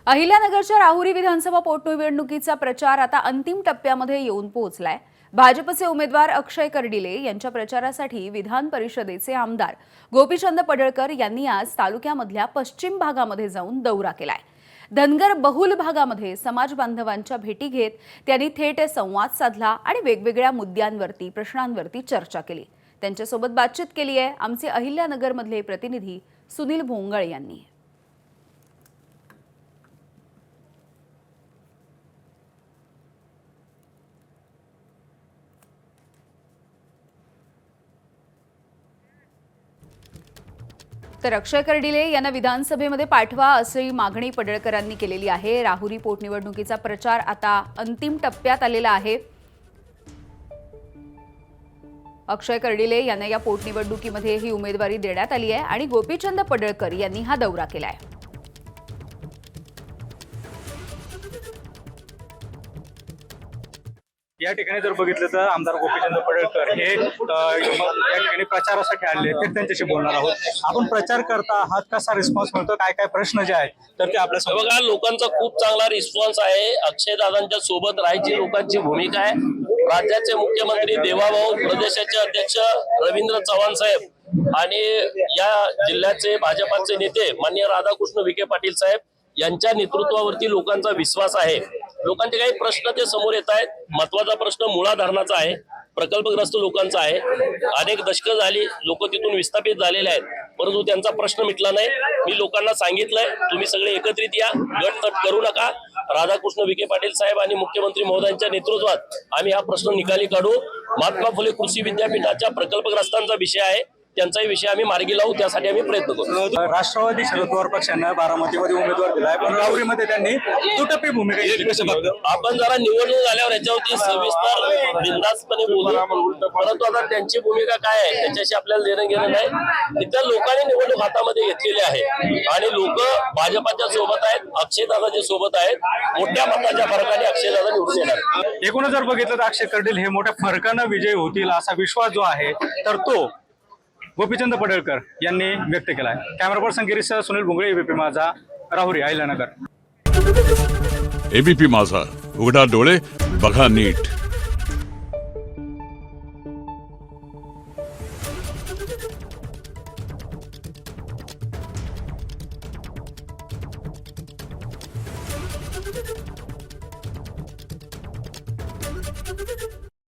अहिल्यानगरच्या राहुरी विधानसभा पोटनिवडणुकीचा प्रचार आता अंतिम टप्प्यामध्ये येऊन पोहोचलाय। भाजपचे उमेदवार अक्षय कर्डिले यांच्या प्रचारासाठी विधान परिषदेचे आमदार गोपीचंद पडळकर यांनी आज तालुक्यामधल्या पश्चिम भागामध्ये जाऊन दौरा केलाय। धनगर बहुल भागामध्ये समाज बांधवांच्या भेटी घेत त्यांनी थेट संवाद साधला आणि वेगवेगळ्या मुद्द्यांवरती प्रश्नांवरती चर्चा केली। त्यांच्यासोबत बातचीत केली आहे आमचे अहिल्यानगरमधले प्रतिनिधी सुनील भोंगळे यांनी। तर अक्षय कर्डिले यांना विधानसभेमध्ये पाठवा अशी मागणी पडळकरांनी केलेली आहे। राहुरी पोटनिवडणुकीचा प्रचार आता अंतिम टप्प्यात आलेला आहे। अक्षय कर्डिले यांना या पोटनिवडणुकीमध्ये ही उमेदवारी देण्यात आली आहे आणि गोपीचंद पडळकर यांनी हा दौरा केलाय। या ठिकाणी जर बघितलं तर आमदार गोपीचंद पडळकर हे या ठिकाणी प्रचारासाठी आले ते त्यांच्याशी बोलणार आहोत। आपण प्रचार करता आहात, कसा रिस्पॉन्स मिळतो, काय काय प्रश्न जे आहेत तर ते आपल्या बघा, लोकांचा खूप चांगला रिस्पॉन्स आहे। अक्षय दादांच्या सोबत राहायची लोकांची भूमिका आहे। राज्याचे मुख्यमंत्री देवाभाऊ, प्रदेशाचे अध्यक्ष रवींद्र चव्हाण साहेब आणि या जिल्ह्याचे भाजपाचे नेते माननीय राधाकृष्ण विखे पाटील साहेब यांच्या नेतृत्वावरती लोकांचा विश्वास आहे। लोकांचे काही प्रश्न ते समोर येत आहेत। महत्वाचा प्रश्न मुळा धरणाचा आहे, प्रकल्पग्रस्त लोकांचा आहे। अनेक दशकं झाली लोक तिथून विस्थापित झालेले आहेत, परंतु त्यांचा प्रश्न मिटला नाही। मी लोकांना सांगितलंय, तुम्ही सगळे एकत्रित या, गटतट करू नका। राधाकृष्ण विखे पाटील साहेब आणि मुख्यमंत्री महोदयांच्या नेतृत्वात आम्ही हा प्रश्न निकाली काढू। महात्मा फुले कृषी विद्यापीठाच्या प्रकल्पग्रस्तांचा विषय आहे, त्यांचाही विषय आम्ही मार्गी लावू, त्यासाठी आम्ही प्रयत्न करू। राष्ट्रवादी शरद पवार पक्षानं बारामतीमध्ये उमेदवार दिलाय, पण राहुरीमध्ये त्यांनी दुटप्पी भूमिका घेतली। आपण जरा निवडणूक झाल्यावर याच्यावरती सविस्तर बिनधास्तपणे बोलू, परंतु आता त्यांची भूमिका काय आहे त्याच्याशी आपल्याला देणं घेणं नाही। तिथल्या लोकांनी निवडणूक हातामध्ये घेतलेली आहे आणि लोक भाजपाच्या सोबत आहेत, अक्षयदादाच्या सोबत आहेत। मोठ्या मताच्या फरकाने अक्षयदादा निवडून येणार। एकूणच जर बघितलं तर अक्षय कर्डिले हे मोठ्या फरकानं विजयी होतील असा विश्वास जो आहे तर तो गोपीचंद पडळकर यांनी व्यक्त केलाय। Camera person Girish Sunil Bhongale, ABP माझा, राहुरी, अहिल्यानगर। एबीपी माझा, उघडा डोळे बघा नीट।